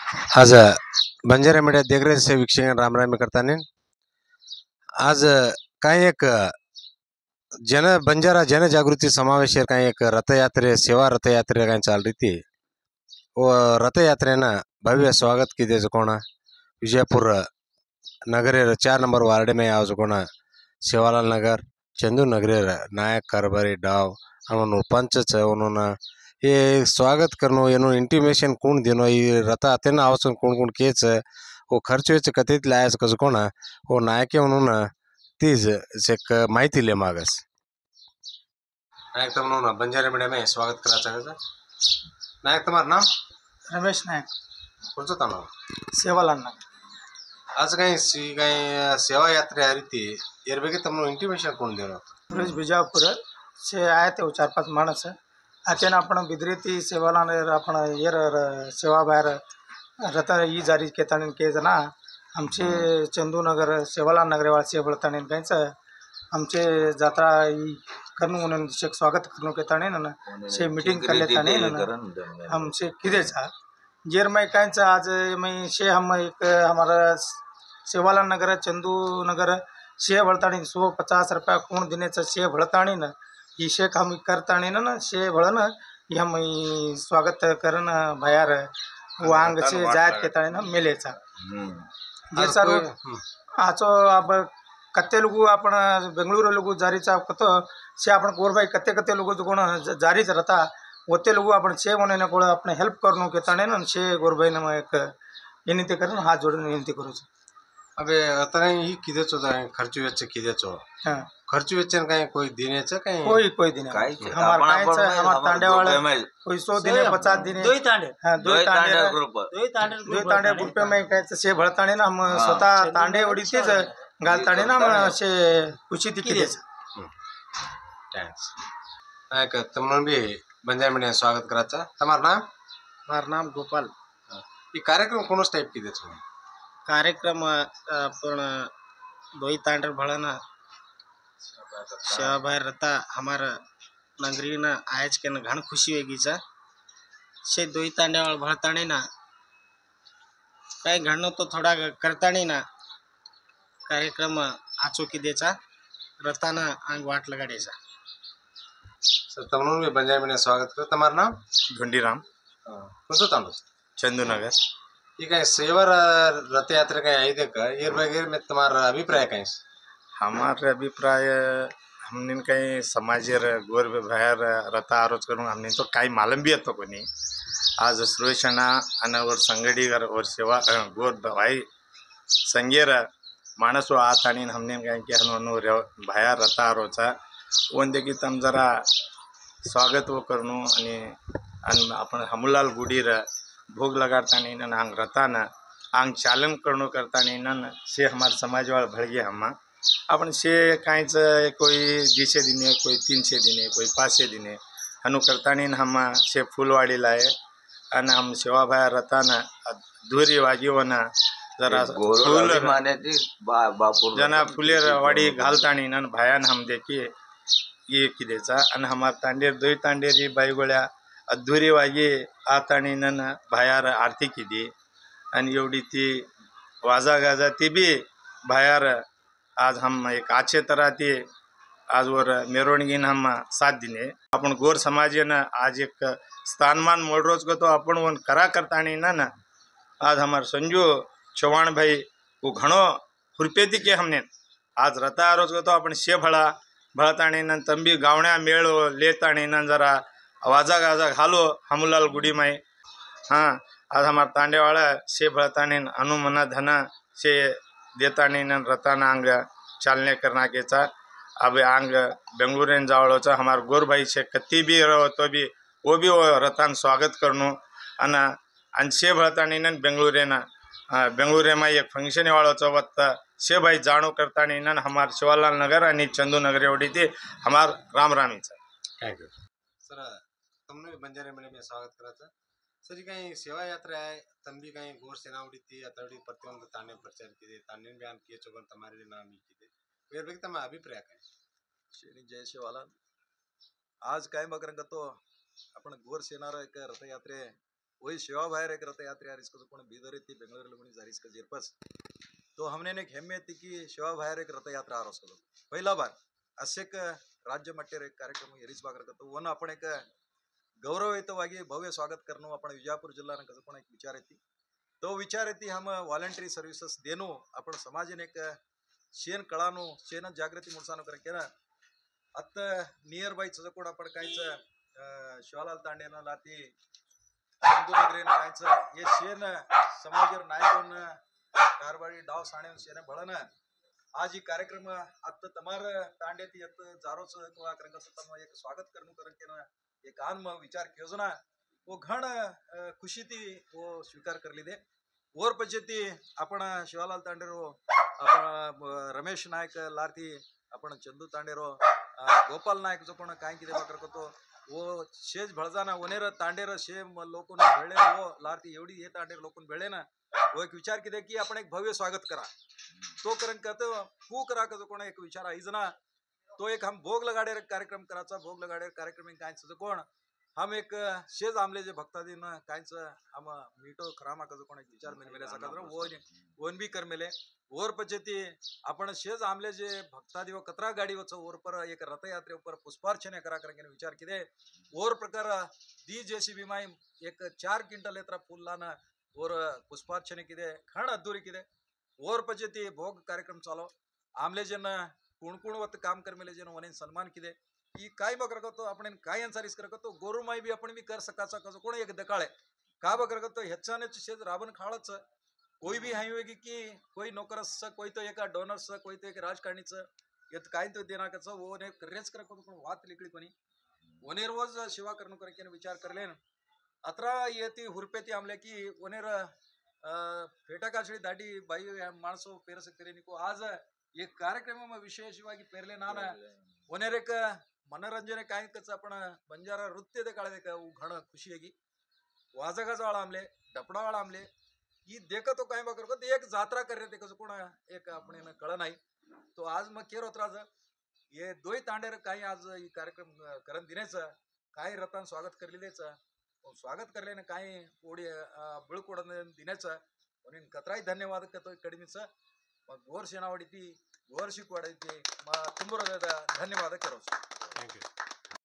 आज बंजारा मीडिया देखरेख से वीक्षक रामरामी करताने आज काही एक बंजारा जनजागृती समावेश काही एक रथयात्रे सेवा रथयात्रे काही चाल रही थी व रथयात्रेना भव्य स्वागत की दे कोणा विजयपुर नगरेर 4 नंबर वार्ड में आज कोणा सेवालाल नगर चंदू नगरेर नायक कारभारी डाव अनु पंच छ उन्होंने ये स्वागत करनो एनो इंटिमेशन कौन देनो ये रथा आते ना आवश्यक कौन कौन केच वो खर्च वेच कथित लायस कस कोणा वो नायके उन्होंने तीज एक माहिती ले मागस नायक तुम बंजारा मीडिया में स्वागत करा चाहता नायक तुम्हारा नाम रमेश नायक कौन सा तानो सेवालाल नगर आज काही सेवा यात्रा आ रही थी यार बेगे तुम इंटिमेशन कौन देनो रोज बिजापुर से आए थे वो 4-5 माणस आते ना आपण बिद्रीती सेवालाल आपण येर सेवा बाहेर रता ही जारी केताने के जना आमचे चंदूनगर सेवालाल नगरवासी बळताने काहीच आमचे जात्रा ही करनु म्हणून स्वागत करनु केताने ना से मीटिंग कर लेताने ना हमसे किदेचा जेर में काहीच आज मैं से हम एक हमारा सेवालाल नगर चंदू नगर शे भळताणी 150 रुपया कोण दिनेचं शे भळताणी ना ही शे हम करताणी ना शे भळन हम स्वागत करन बाहेर वांग से जात केताणी ना मेलेचा जे सर्व आचो अब कत्ते लोग आपण बेंगळुरू लोग जारीचा कत से आपण गोरबाई कत्ते कत्ते लोग कोण जारीच रहता होते लोग आपण शे म्हणून कोण आपण हेल्प करनो केताणी ना शे गोरबाई ना एक विनंती करून हात जोडून विनंती करूच अबे आता ही किदेच होता खर्च वेच किदेच हो हां खर्च वेचन काही कोई दिनेचं काही कोई दिन हमार तांडे वाले कोई 100 दिने 50 दिने दो तांडे रुपये में काय से भळताणे ना हम स्वतः तांडे ओडीतेच घालताणे ना हम से खुशी दिकी देच थैंक्स नायक तुमन भी बंजारा मीडिया स्वागत कराचा तुम्हारा नाम गोपाल ये कार्यक्रम कोनोस टाइप की देच कार्यक्रम आपण दोई तांडर भळना सेवा बाहेर रहता हमारा नगरी ना आज के घण खुशी वेगीचा से दोई तांडे भळताणी ना काय घणनो तो थोड़ा करताणी ना कार्यक्रम आचो की देचा रताना आंग वाट लगाडेचा सर तुमन भी बंजारा मीडिया स्वागत कर तुम्हारा नाम घंडीराम कौन सा तांडो चंदू नगर ये काही सेवा रथ यात्रा काही आई देख ये वगैरह में तुम्हारा अभिप्राय काही हमारे अभिप्राय हमने कहीं समाजेर गोर बाहेर रता आरोज करून हमने तो काही मालूम भी येतो कोणी आज सुरेशना अनवर संगडी और सेवा गोर भाई संगेर माणस आत आणि हमने काय की हनो बाहेर रता आरोचा ओंदे की तम जरा स्वागत वो करनो आणि आपण हमलाल गुडीर भोग लगातानी न आंग रताना आंग चालन करनो करतानी न से हमार समाज वाल भड़गे हम अपन से कांच कोई 200 दिने कोई 300 दिने कोई 500 दिने हनु करतानी हम से फूलवाड़ी लाए अन हम सेवा भाई रताना दूरी वाजीवना जरा फूल जना फुलेर वाड़ी घालतानी न भायान हम देखिए ये किदेचा अन हमार तांडेर दोई तांडेरी बाई गोळ्या अधुरी वागे आताणी नन बाहेर आरती केली आणि एवढी ती वाजा गाजा ती बी बाहेर आज हम एक अच्छे तरह ती आजवर मिरवणुकीन हम 7 दिने आपण गोर समाजेनं आज एक स्थानमान मोल रोज को तो आपण वन करा करताणी ना आज हमार संजू चौहान भाई वो घणो खुरपेती के हमने आज रता रोज को तो आपण शे भळताणी न तंबी गावण्या मेळ लेताणी न जरा वाजा गाजा घालो हमलाल गुड़ी में हाँ आज हमार तांडे वाला से भळतानी अनुमना धना से देतानी न रताना आंग चालने करना के चा अब आंग बेंगलुरेन जावळोचा हमार गोर भाई से कत्ती भी रहो तो भी वो रतान स्वागत करनो अन से भळतानी न बेंगलुरे में एक फंक्शन वाळोचा वत्त से भाई जाणो करतानी न हमार शिवालाल नगर आणि चंदू नगर एवढी ती हमार रामरामीचा थैंक यू सर तुमने बंजारा मीडिया में स्वागत कराचा सर काही सेवा यात्रा है तम भी काही गोर सेनावड़ी थी अतड़ी प्रतिबंध ताने प्रचार किए ताने बयान किए चोगन तुम्हारे नाम ही किए वेर बेग तम अभिप्राय काय श्री जय शिवालाल आज काय मग रंग तो आपण गोर सेनार एक रथयात्रे वही शिवा भायर एक रथयात्रे यार इसको तो कोण बीदर थी बेंगळूर कोणी जारीस का जिरपस तो हमने एक हेम्मे थी की शिवा भायर एक रथयात्रा आरोस को पहिला बार असे एक राज्य मट्टेर एक कार्यक्रम एरीस बागर करतो वन आपण एक गौरवयुतವಾಗಿ भव्य स्वागत करनो आपण विजापूर जिल्हा कसं पण एक विचार येते तो विचार येते हम वॉलंटरी सर्व्हिसेस देनो आपण समाजने एक शेण कळानो शेण जागृती मुळसानो करके ना आता नियर बाय कोण आपण कायच शिवालाल तांडेना लाती सिंधुनगरीन कायच हे शेण समाजर नायकोन कारवाडी डाव साणे शेण बळन आज ही कार्यक्रम आता तमार तांड्याती यत जारोच कोळा करंग तम एक स्वागत करनु करके ना एक आन विचार योजना वो घण खुशी थी वो स्वीकार कर लिदे और पछेती आपण शिवालाल तांडेरो आपण रमेश नायक लारती आपण चंदू तांडेरो गोपाल नायक जो पण काय किदे बाकर करतो वो शेज भळजाना वनेर तांडेर शे लोकन भेळे वो लारती एवढी हे तांडेर लोकन भेळे ना वो एक विचार किदे की आपण एक भव्य स्वागत करा तो करन कहतो कू करा का जो कोण एक विचार आईज ना तो एक हम भोग लगाडे कार्यक्रम कराचा भोग लगाडे कार्यक्रम काय कोण हम एक शेज आमले जे भक्तादीन कायच हम मीठो खरामा का जो कोण एक विचार मेले सका वो वन भी कर मेले और पछेती आपण शेज आमले जे भक्तादी व कतरा गाडी वच और पर एक रथयात्रे ऊपर पुष्पार्चने करा करके विचार किदे और प्रकार दी जेसीबी माई एक 4 क्विंटल एतरा फूल लाना और पुष्पार्चने किदे खण अधूरी किदे और पछेती भोग कार्यक्रम चालो आमले जन कुण वत काम कर मेले जन वने सन्मान किदे ई काय बकर करतो आपण काय अन्सारीस करतो गोरु माई भी आपण भी कर सकाचा कसं कोण एक दकाळे का बकर करतो ह्याच्याने शेज राबन खाळच कोई भी हाई होगी कि कोई नौकरस कोई तो एक डोनर्स कोई तो एक राजकारणीच येत काय तो देना कच वो ने रेच करको पण वात लिकडी कोणी वनेर रोज सेवा करनो करके विचार करले अत्रा येती हुरपेती आमले की वनेर फेटा काचडी दाडी बाई माणसो पेरस करेनिको आज एक कार्यक्रम विशेषವಾಗಿ पेरले नाना वनेर एक मनोरंजन काय कच आपण बंजारा नृत्य दे काळे का घण खुशी है की वाजगाजवाळ आमले डपडावाळ आमले ये देखो तो काय बकर को एक जात्रा कर रहे थे कसं कोण एक आपण कळ नाही तो आज मग केर होत राज ये दोय तांडेर काही आज ही कार्यक्रम करण दिनेचं काही रथान स्वागत करलेलेच स्वागत करले ना काही ओडी बिळकोड दिनेचं म्हणून कतराई धन्यवाद करतो कडिमीच मग गोर सेनावडी ती गोर शिकवाडी ती मग ತುಂಬುರದ ಧನ್ಯವಾದ करो थँक्यू